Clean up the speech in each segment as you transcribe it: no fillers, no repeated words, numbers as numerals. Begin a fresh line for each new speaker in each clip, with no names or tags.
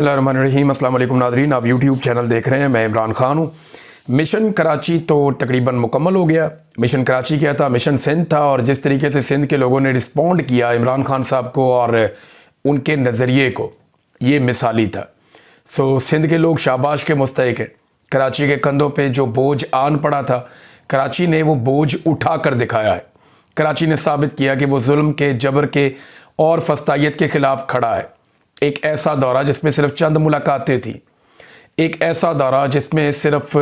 बिस्मिल्लाहिर्रहमानिर्रहीम। अस्सलाम वालेकुम नाज़रीन, आप यूट्यूब चैनल देख रहे हैं। मैं इमरान खान हूँ। मिशन कराची तो तकरीबन मुकम्मल हो गया। मिशन कराची क्या था, मिशन सिंध था। और जिस तरीके से सिंध के लोगों ने रिस्पॉन्ड किया इमरान खान साहब को और उनके नज़रिए को, ये मिसाली था। सिंध के लोग शाबाश के मुस्तहिक हैं। कराची के कंधों पे जो बोझ आन पड़ा था, कराची ने वो बोझ उठा कर दिखाया है। कराची ने साबित किया कि वो जुल्म के, जबर के और फस्तायत के ख़िलाफ़ खड़ा है। एक ऐसा दौरा जिसमें सिर्फ चंद मुलाकातें थी, एक ऐसा दौरा जिसमें सिर्फ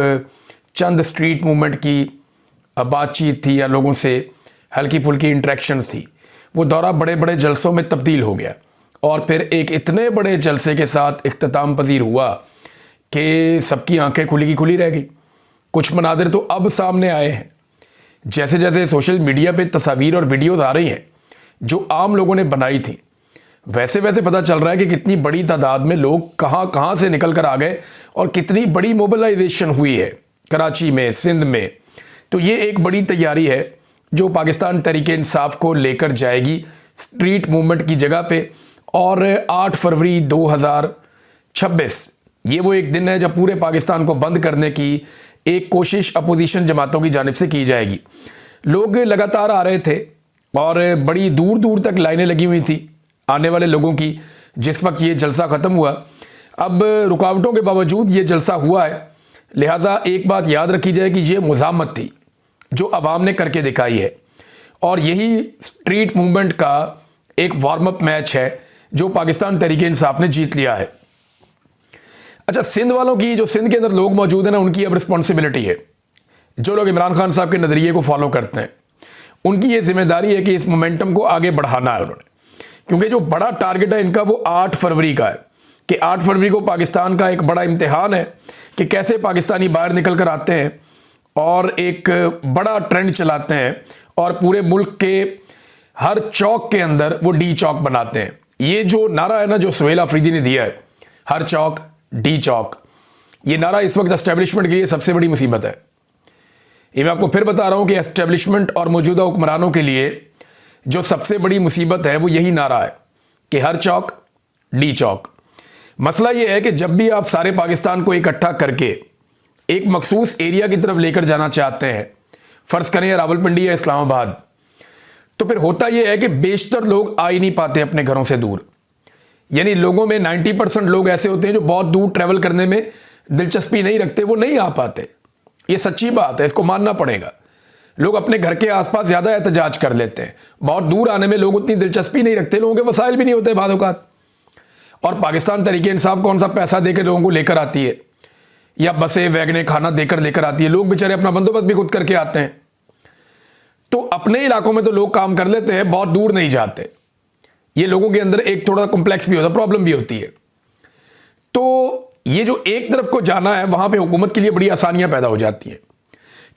चंद स्ट्रीट मूवमेंट की बातचीत थी या लोगों से हल्की फुल्की इंटरेक्शंस थी, वो दौरा बड़े बड़े जलसों में तब्दील हो गया और फिर एक इतने बड़े जलसे के साथ इख्तिताम पजीर हुआ कि सबकी आंखें खुली की खुली रह गई। कुछ मनाजिर तो अब सामने आए हैं। जैसे जैसे सोशल मीडिया पे तस्वीर और वीडियोज़ आ रही हैं जो आम लोगों ने बनाई थी, वैसे वैसे पता चल रहा है कि कितनी बड़ी तादाद में लोग कहाँ कहाँ से निकल कर आ गए और कितनी बड़ी मोबिलाइजेशन हुई है कराची में, सिंध में। तो ये एक बड़ी तैयारी है जो पाकिस्तान तहरीक इंसाफ को लेकर जाएगी स्ट्रीट मूवमेंट की जगह पे। और 8 फरवरी 2026 ये वो एक दिन है जब पूरे पाकिस्तान को बंद करने की एक कोशिश अपोजिशन जमातों की जानिब से की जाएगी। लोग लगातार आ रहे थे और बड़ी दूर दूर तक लाइनें लगी हुई थी आने वाले लोगों की। जिस वक्त ये जलसा ख़त्म हुआ, अब रुकावटों के बावजूद ये जलसा हुआ है, लिहाजा एक बात याद रखी जाए कि ये मुज़ाहमत थी जो अवाम ने करके दिखाई है और यही स्ट्रीट मूवमेंट का एक वार्म अप मैच है जो पाकिस्तान तहरीक इंसाफ ने जीत लिया है। अच्छा, सिंध वालों की, जो सिंध के अंदर लोग मौजूद हैं ना, उनकी अब रिस्पॉन्सिबिलिटी है। जो लोग इमरान खान साहब के नज़रिए को फॉलो करते हैं, उनकी ये जिम्मेदारी है कि इस मोमेंटम को आगे बढ़ाना है उन्होंने। क्योंकि जो बड़ा टारगेट है इनका वो 8 फरवरी का है कि 8 फरवरी को पाकिस्तान का एक बड़ा इम्तिहान है कि कैसे पाकिस्तानी बाहर निकल कर आते हैं और एक बड़ा ट्रेंड चलाते हैं और पूरे मुल्क के हर चौक के अंदर वो डी चौक बनाते हैं। ये जो नारा है ना, जो सुहेल आफरीदी ने दिया है, हर चौक डी चौक, ये नारा इस वक्त एस्टेब्लिशमेंट के लिए सबसे बड़ी मुसीबत है। ये मैं आपको फिर बता रहा हूँ कि एस्टेब्लिशमेंट और मौजूदा हुक्मरानों के लिए जो सबसे बड़ी मुसीबत है वो यही नारा है कि हर चौक डी चौक। मसला ये है कि जब भी आप सारे पाकिस्तान को इकट्ठा करके एक मखसूस एरिया की तरफ लेकर जाना चाहते हैं, फ़र्ज़ करें रावलपिंडी या इस्लामाबाद, तो फिर होता यह है कि बेशतर लोग आ ही नहीं पाते अपने घरों से दूर। यानी लोगों में 90% लोग ऐसे होते हैं जो बहुत दूर ट्रैवल करने में दिलचस्पी नहीं रखते, वो नहीं आ पाते। ये सच्ची बात है, इसको मानना पड़ेगा। लोग अपने घर के आसपास ज़्यादा एहतजाज कर लेते हैं, बहुत दूर आने में लोग उतनी दिलचस्पी नहीं रखते, लोगों के वसाइल भी नहीं होते बाद औक़ात। और पाकिस्तान तहरीक इंसाफ कौन सा पैसा देकर लोगों को लेकर आती है या बसें वैगनें खाना देकर लेकर आती है। लोग बेचारे अपना बंदोबस्त भी खुद करके आते हैं। तो अपने इलाकों में तो लोग काम कर लेते हैं, बहुत दूर नहीं जाते। ये लोगों के अंदर एक थोड़ा कॉम्प्लेक्स भी होता है, प्रॉब्लम भी होती है। तो ये जो एक तरफ को जाना है, वहाँ पर हुकूमत के लिए बड़ी आसानियाँ पैदा हो जाती हैं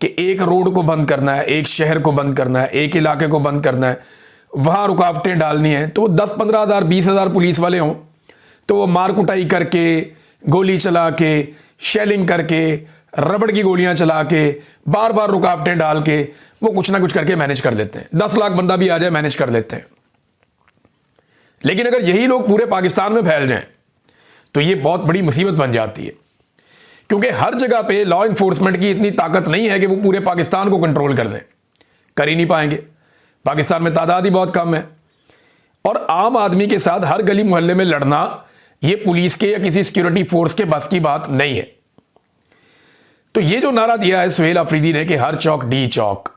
कि एक रोड को बंद करना है, एक शहर को बंद करना है, एक इलाके को बंद करना है, वहाँ रुकावटें डालनी है। तो 10-15 हज़ार 20 हज़ार पुलिस वाले हों तो वो मार कुटाई करके, गोली चला के, शेलिंग करके, रबड़ की गोलियां चला के, बार बार रुकावटें डाल के वो कुछ ना कुछ करके मैनेज कर लेते हैं। 10 लाख बंदा भी आ जाए मैनेज कर लेते हैं। लेकिन अगर यही लोग पूरे पाकिस्तान में फैल जाएं तो ये बहुत बड़ी मुसीबत बन जाती है, क्योंकि हर जगह पे लॉ इन्फोर्समेंट की इतनी ताकत नहीं है कि वो पूरे पाकिस्तान को कंट्रोल कर लें। कर ही नहीं पाएंगे। पाकिस्तान में तादाद ही बहुत कम है और आम आदमी के साथ हर गली मोहल्ले में लड़ना ये पुलिस के या किसी सिक्योरिटी फोर्स के बस की बात नहीं है। तो ये जो नारा दिया है सुहेल आफरीदी ने कि हर चौक डी चौक,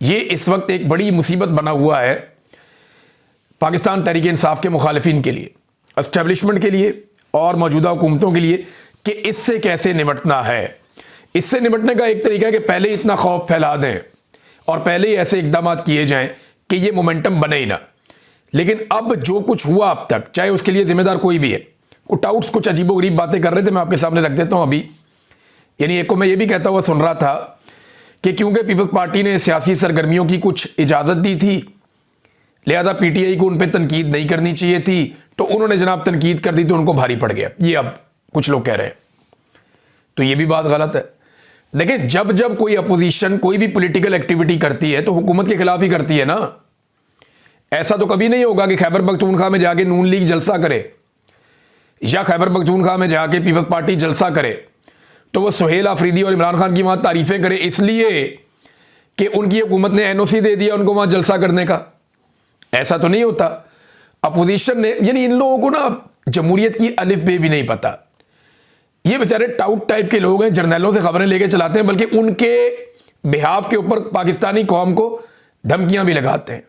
ये इस वक्त एक बड़ी मुसीबत बना हुआ है पाकिस्तान तहरीक इंसाफ के मुखालिफिन के लिए, एस्टेब्लिशमेंट के लिए और मौजूदा हुकूमतों के लिए कि इससे कैसे निपटना है। इससे निपटने का एक तरीका है कि पहले ही इतना खौफ फैला दें और पहले ही ऐसे इकदाम किए जाएं कि ये मोमेंटम बने ही ना। लेकिन अब जो कुछ हुआ अब तक, चाहे उसके लिए जिम्मेदार कोई भी है, कुछ आउट्स कुछ अजीबोगरीब बातें कर रहे थे, मैं आपके सामने रख देता हूं अभी। यानी एक को मैं ये भी कहता हुआ सुन रहा था कि क्योंकि पीपल्स पार्टी ने सियासी सरगर्मियों की कुछ इजाज़त दी थी, लिहाजा पीटीआई को उन पर तनकीद नहीं करनी चाहिए थी, तो उन्होंने जनाब तनकीद कर दी तो उनको भारी पड़ गया। ये अब कुछ लोग कह रहे हैं, तो ये भी बात गलत है। लेकिन जब जब कोई अपोजिशन कोई भी पॉलिटिकल एक्टिविटी करती है तो हुकूमत के खिलाफ ही करती है ना। ऐसा तो कभी नहीं होगा कि खैबर पख्तूनख्वा में जाके नून लीग जलसा करे या खैबर पख्तूनख्वा में जाके पीपल्स पार्टी जलसा करे तो वो सुहेल आफरीदी और इमरान खान की वहाँ तारीफ़ें करे इसलिए कि उनकी हुकूमत ने एनओसी दे दिया उनको वहाँ जलसा करने का? ऐसा तो नहीं होता। अपोजिशन ने, यानी इन लोगों को ना जमहूरियत की अलिफ बे भी नहीं पता। ये बेचारे टाउट टाइप के लोग हैं, जर्नलों से खबरें लेके चलाते हैं, बल्कि उनके बिहाफ के ऊपर पाकिस्तानी कौम को धमकियां भी लगाते हैं।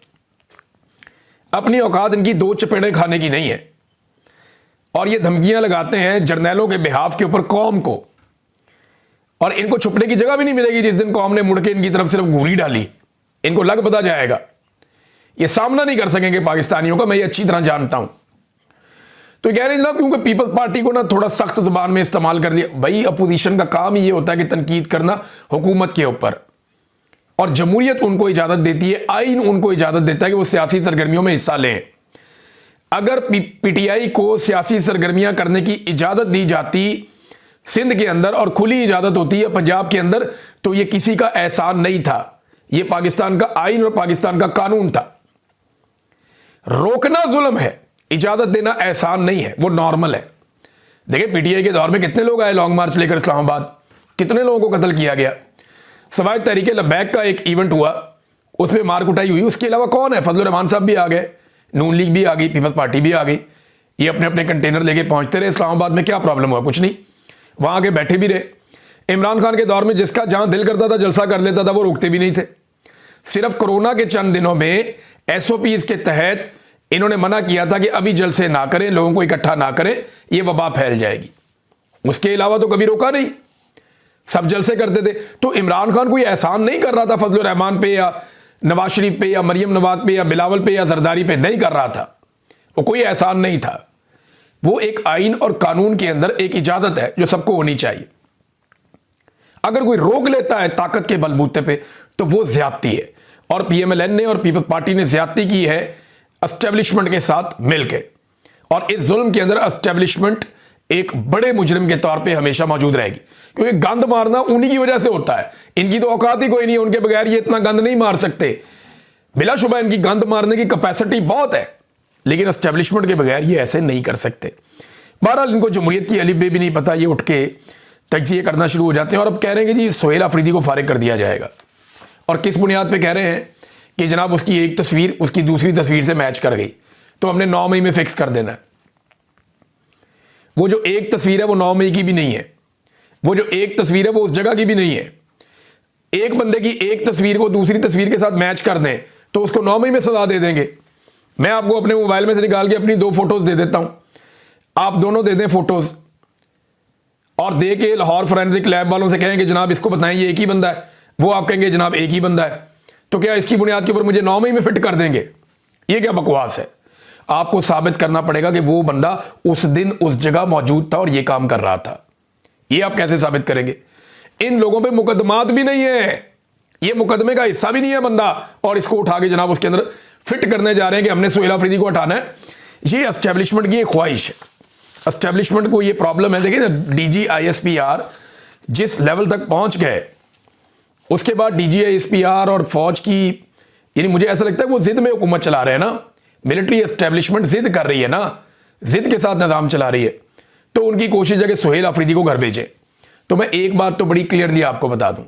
अपनी औकात इनकी दो चपेड़े खाने की नहीं है और ये धमकियां लगाते हैं जर्नलों के बिहाफ के ऊपर कौम को, और इनको छुपने की जगह भी नहीं मिलेगी। जिस दिन कौम ने मुड़ के इनकी तरफ सिर्फ घूरी डाली, इनको लग पता जाएगा, ये सामना नहीं कर सकेंगे पाकिस्तानियों का, मैं ये अच्छी तरह जानता हूं। तो कह रहे हैं जनाब क्योंकि पीपल्स पार्टी को ना थोड़ा सख्त जुबान में इस्तेमाल कर दिया। भाई अपोजिशन का काम ही ये होता है कि तनकीद करना हुकूमत के ऊपर, और जमहूरियत उनको इजाजत देती है, आइन उनको इजाजत देता है कि वो सियासी सरगर्मियों में हिस्सा लें। अगर पीटीआई को सियासी सरगर्मियां करने की इजाजत दी जाती सिंध के अंदर और खुली इजाजत होती है पंजाब के अंदर, तो ये किसी का एहसान नहीं था, ये पाकिस्तान का आइन और पाकिस्तान का कानून था। रोकना जुल्म है, इजाजत देना एहसान नहीं है, वो नॉर्मल है। देखिए पीटीआई के दौर में कितने लोग आए लॉन्ग मार्च लेकर इस्लामाबाद, कितने लोगों को कत्ल किया गया। सवाए तहरीक लब्बैक का एक इवेंट हुआ, उसमें मार कुटाई हुई, उसके अलावा कौन है? फजलुर रहमान साहब भी आ गए, नून लीग भी आ गई, पीपल्स पार्टी भी आ गई। ये अपने अपने कंटेनर लेके पहुंचते रहे इस्लामाबाद में, क्या प्रॉब्लम हुआ? कुछ नहीं, वहां आके बैठे भी रहे। इमरान खान के दौर में जिसका जहां दिल करता था जलसा कर लेता था, वो रोकते भी नहीं थे। सिर्फ कोरोना के चंद दिनों में एसओपीज के तहत इन्होंने मना किया था कि अभी जलसे ना करें, लोगों को इकट्ठा ना करें, ये वबा फैल जाएगी। उसके अलावा तो कभी रोका नहीं, सब जलसे करते थे। तो इमरान खान कोई एहसान नहीं कर रहा था फजलुर रहमान पे या नवाज शरीफ पे या मरियम नवाज पे या बिलावल पे या जरदारी पे, नहीं कर रहा था, वो कोई एहसान नहीं था। वो एक आइन और कानून के अंदर एक इजाजत है जो सबको होनी चाहिए। अगर कोई रोक लेता है ताकत के बलबूते पे तो वो ज्यादती है, और पीएमएलएन ने और पीपल्स पार्टी ने ज्यादती की है एस्टेब्लिशमेंट के साथ मिलकर। और इस जुल्म के अंदर एस्टेब्लिशमेंट एक बड़े मुजरिम के तौर पे हमेशा मौजूद रहेगी, क्योंकि गंद मारना उन्हीं की वजह से होता है। इनकी तो औकात ही कोई नहीं है, उनके बगैर ये इतना गंद नहीं मार सकते। बिलाशुबा इनकी गंद मारने की कैपेसिटी बहुत है, लेकिन एस्टेब्लिशमेंट के बगैर ये ऐसे नहीं कर सकते। बहरहाल इनको जमहूरियत की अलिफ बे भी नहीं पता, ये उठ के तजिए करना शुरू हो जाते हैं और अब कह रहे हैं कि जी सुहेल आफरीदी को फारिग कर दिया जाएगा। और किस बुनियाद पे कह रहे हैं कि जनाब उसकी एक तस्वीर उसकी दूसरी तस्वीर से मैच कर गई तो हमने 9 मई में फिक्स कर देना है। वो जो एक तस्वीर है वो 9 मई की भी नहीं है, वो जो एक तस्वीर है वो उस जगह की भी नहीं है। एक बंदे की एक तस्वीर को दूसरी तस्वीर के साथ मैच कर दें तो उसको 9 मई में सजा दे देंगे। मैं आपको अपने मोबाइल में से निकाल के अपनी 2 फोटोज दे देता हूं, आप दोनों दे दें फोटोज, और दे के लाहौर फोरेंसिक लैब वालों से कहें कि जनाब इसको बताएं ये एक ही बंदा है, वो आप कहेंगे जनाब एक ही बंदा है, तो क्या इसकी बुनियाद के ऊपर मुझे 9 मई में फिट कर देंगे? ये क्या बकवास है? आपको साबित करना पड़ेगा कि वो बंदा उस दिन उस जगह मौजूद था और ये काम कर रहा था। ये आप कैसे साबित करेंगे? इन लोगों पे मुकदमात भी नहीं है, ये मुकदमे का हिस्सा भी नहीं है बंदा, और इसको उठा के जनाब उसके अंदर फिट करने जा रहे हैं कि हमने सुहेल आफरीदी को हटाना है। ये एस्टेब्लिशमेंट की एक ख्वाहिश है, एस्टेब्लिशमेंट को ये प्रॉब्लम है। देखिए ना, डीजी आईएसपीआर जिस लेवल तक पहुंच गए, उसके बाद डीजी आईएसपीआर और फौज की, यानी मुझे ऐसा लगता है वो जिद में हुकूमत चला रहे हैं ना। मिलिट्री एस्टेब्लिशमेंट जिद कर रही है ना, जिद के साथ निज़ाम चला रही है, तो उनकी कोशिश है कि सुहेल आफरीदी को घर भेजे। तो मैं एक बात तो बड़ी क्लियरली आपको बता दूं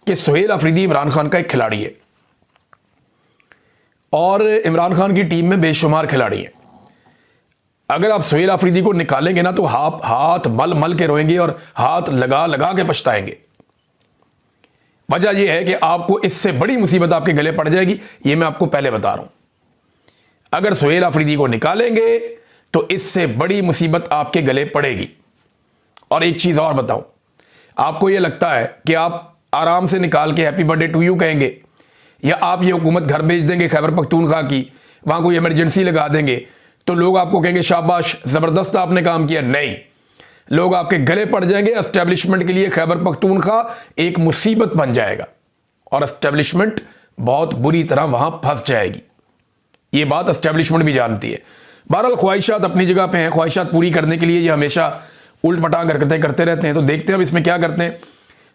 कि सुहेल आफरीदी इमरान खान का एक खिलाड़ी है, और इमरान खान की टीम में बेशुमार खिलाड़ी हैं। अगर आप सुहेल आफरीदी को निकालेंगे ना तो हाथ मल मल के रोएंगे और हाथ लगा लगा के पछताएंगे। वजह यह है कि आपको इससे बड़ी मुसीबत आपके गले पड़ जाएगी, ये मैं आपको पहले बता रहा हूं। अगर सुहेल आफरीदी को निकालेंगे तो इससे बड़ी मुसीबत आपके गले पड़ेगी। और एक चीज और बताऊं, आपको यह लगता है कि आप आराम से निकाल के हैप्पी बर्थडे टू यू कहेंगे, या आप ये हुकूमत घर भेज देंगे खैबर पख्तूनख्वा की, वहां कोई इमरजेंसी लगा देंगे तो लोग आपको कहेंगे शाबाश जबरदस्त आपने काम किया? नहीं, लोग आपके गले पड़ जाएंगे। एस्टेब्लिशमेंट के लिए खैबर पख्तूनख्वा एक मुसीबत बन जाएगा और एस्टेब्लिशमेंट बहुत बुरी तरह वहां फंस जाएगी। ये बात एस्टेब्लिशमेंट भी जानती है। बहरहाल ख्वाहिशात अपनी जगह पे हैं, ख्वाहिशात पूरी करने के लिए ये हमेशा उल्ट पटांग हरकतें करते रहते हैं। तो देखते हैं अब इसमें क्या करते हैं।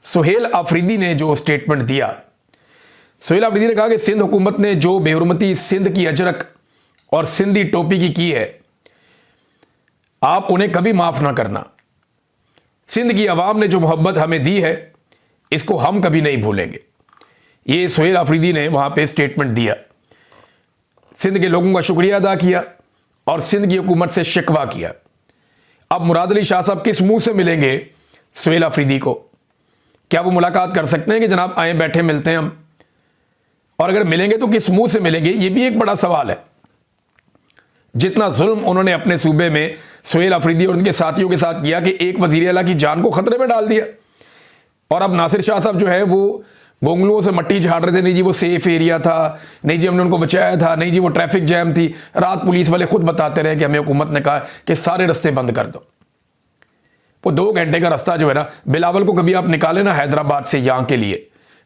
सुहेल आफरीदी ने जो स्टेटमेंट दिया, सुहेल आफरीदी ने कहा कि सिंध हुकूमत ने जो बेहुरमती सिंध की अजरक और सिंधी टोपी की है, आप उन्हें कभी माफ ना करना। सिंध की आवाम ने जो मोहब्बत हमें दी है, इसको हम कभी नहीं भूलेंगे। ये सुहेल अफरीदी ने वहां पे स्टेटमेंट दिया, सिंध के लोगों का शुक्रिया अदा किया और सिंध की हुकूमत से शिकवा किया। अब मुराद अली शाह साहब किस मुंह से मिलेंगे सुहेल अफरीदी को? क्या वो मुलाकात कर सकते हैं कि जनाब आए बैठे मिलते हैं हम? और अगर मिलेंगे तो किस मुंह से मिलेंगे, ये भी एक बड़ा सवाल है। जितना जुल्म उन्होंने अपने सूबे में सुहेल अफरीदी और उनके साथियों के साथ किया कि एक वजीर आला की जान को खतरे में डाल दिया, और अब नासिर शाह साहब जो है वो गोंगलुओं से मट्टी झाड़ रहे थे, नहीं जी वो सेफ एरिया था, नहीं जी हमने उनको बचाया था, नहीं जी वो ट्रैफिक जैम थी। रात पुलिस वाले खुद बताते रहे कि हमें हुकूमत ने कहा कि सारे रास्ते बंद कर दो। वो 2 घंटे का रास्ता जो है ना, बिलावल को कभी आप निकाले ना हैदराबाद से यहाँ के लिए,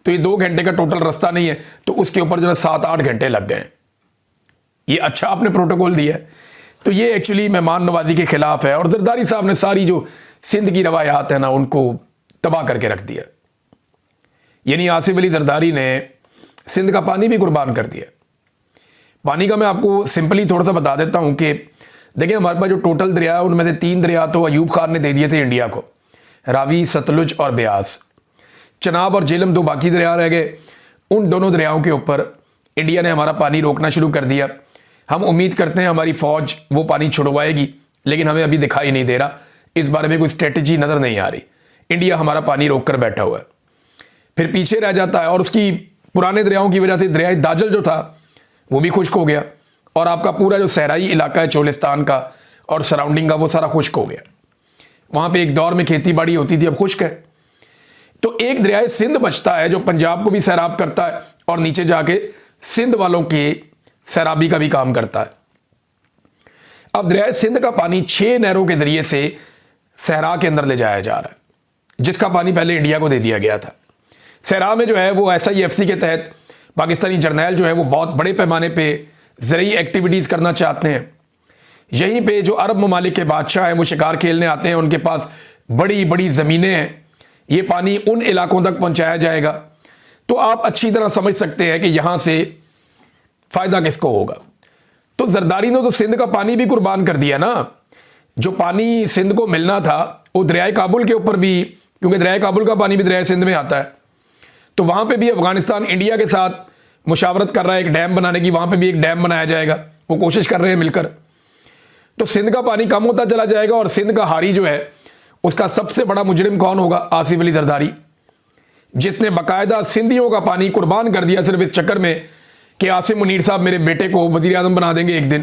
तो ये 2 घंटे का टोटल रास्ता नहीं है, तो उसके ऊपर जो है 7-8 घंटे लग गए। ये अच्छा आपने प्रोटोकॉल दिया है। तो ये एक्चुअली मेहमान नवाजी के खिलाफ है, और जरदारी साहब ने सारी जो सिंध की रवायात है ना, उनको तबाह करके रख दिया। यानी आसिफ अली जरदारी ने सिंध का पानी भी कुर्बान कर दिया। पानी का मैं आपको सिंपली थोड़ा सा बता देता हूं कि देखिए, हमारे पास जो टोटल दरिया है उनमें से 3 दरिया तो अयूब खान ने दे दिए थे इंडिया को, रावी, सतलुज और ब्यास। चनाब और झेलम 2 बाकी दरिया रह गए। उन दोनों दरियाओं के ऊपर इंडिया ने हमारा पानी रोकना शुरू कर दिया। हम उम्मीद करते हैं हमारी फौज वो पानी छुड़वाएगी, लेकिन हमें अभी दिखाई नहीं दे रहा, इस बारे में कोई स्ट्रेटजी नजर नहीं आ रही। इंडिया हमारा पानी रोक कर बैठा हुआ है, फिर पीछे रह जाता है, और उसकी पुराने दरियाओं की वजह से दरिया दाजल जो था वो भी खुश्क हो गया, और आपका पूरा जो सहराई इलाका है चोलिस्तान का और सराउंडिंग का, वो सारा खुश्क हो गया। वहां पे एक दौर में खेती बाड़ी होती थी, अब खुश्क है। तो एक दरिया सिंध बचता है जो पंजाब को भी सैराब करता है और नीचे जाके सिंध वालों के सैराबी का भी काम करता है। अब दरिया सिंध का पानी 6 नहरों के जरिए से सहरा के अंदर ले जाया जा रहा है, जिसका पानी पहले इंडिया को दे दिया गया था। सहरा में जो है वो SIFC के तहत पाकिस्तानी जर्नैल जो है वो बहुत बड़े पैमाने पे ज़रूरी एक्टिविटीज़ करना चाहते हैं। यहीं पे जो अरब ममालिक के बादशाह हैं वो शिकार खेलने आते हैं, उनके पास बड़ी बड़ी ज़मीनें हैं, ये पानी उन इलाकों तक पहुंचाया जाएगा। तो आप अच्छी तरह समझ सकते हैं कि यहां से फ़ायदा किसको होगा। तो जरदारी ने तो सिंध का पानी भी कुर्बान कर दिया ना। जो पानी सिंध को मिलना था वो दरियाए काबुल के ऊपर भी, क्योंकि दरियाए काबुल का पानी भी दरियाए सिंध में आता है, तो वहां पे भी अफगानिस्तान इंडिया के साथ मुशावरत कर रहा है एक डैम बनाने की, वहां पे भी एक डैम बनाया जाएगा, वो कोशिश कर रहे हैं मिलकर। तो सिंध का पानी कम होता चला जाएगा, और सिंध का हारी जो है उसका सबसे बड़ा मुजरिम कौन होगा? आसिफ अली जरदारी, जिसने बाकायदा सिंधियों का पानी कुर्बान कर दिया सिर्फ इस चक्कर में कि आसिम मुनीर साहब मेरे बेटे को वजीर आजम बना देंगे एक दिन।